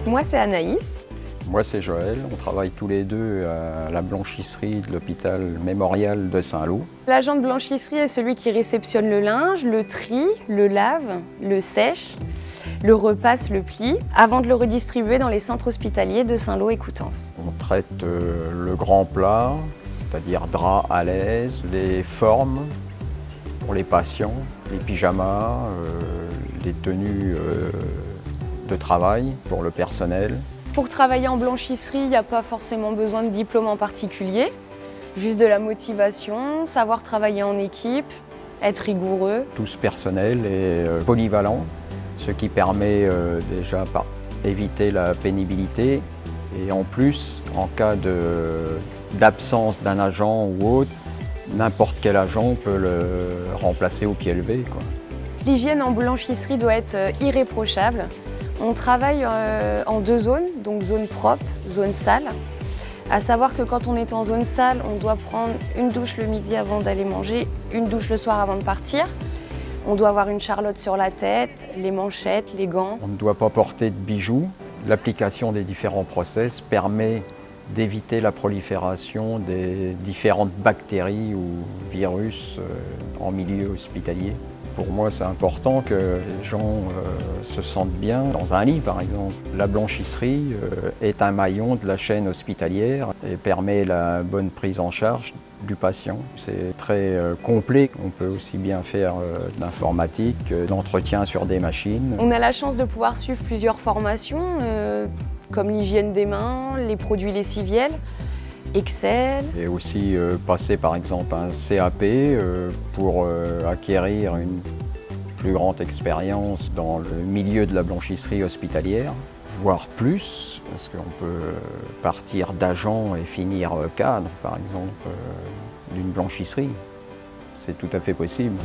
Moi, c'est Anaïs. Moi, c'est Joël. On travaille tous les deux à la blanchisserie de l'hôpital mémorial de Saint-Lô. L'agent de blanchisserie est celui qui réceptionne le linge, le trie, le lave, le sèche, le repasse, le plie, avant de le redistribuer dans les centres hospitaliers de Saint-Lô et Coutances. On traite le grand plat, c'est-à-dire drap à l'aise, les formes pour les patients, les pyjamas, les tenues de travail pour le personnel. Pour travailler en blanchisserie, il n'y a pas forcément besoin de diplôme en particulier, juste de la motivation, savoir travailler en équipe, être rigoureux. Tout ce personnel est polyvalent, ce qui permet déjà d'éviter la pénibilité et en plus, en cas d'absence d'un agent ou autre, n'importe quel agent peut le remplacer au pied levé, quoi. L'hygiène en blanchisserie doit être irréprochable. On travaille en deux zones, donc zone propre, zone sale. À savoir que quand on est en zone sale, on doit prendre une douche le midi avant d'aller manger, une douche le soir avant de partir. On doit avoir une charlotte sur la tête, les manchettes, les gants. On ne doit pas porter de bijoux. L'application des différents process permet d'éviter la prolifération des différentes bactéries ou virus en milieu hospitalier. Pour moi, c'est important que les gens se sentent bien dans un lit, par exemple. La blanchisserie est un maillon de la chaîne hospitalière et permet la bonne prise en charge du patient. C'est très complet. On peut aussi bien faire de l'informatique, de l'entretien sur des machines. On a la chance de pouvoir suivre plusieurs formations, comme l'hygiène des mains, les produits lessiviels, Excel. Et aussi passer par exemple un CAP pour acquérir une plus grande expérience dans le milieu de la blanchisserie hospitalière, voire plus, parce qu'on peut partir d'agent et finir cadre, par exemple, d'une blanchisserie. C'est tout à fait possible.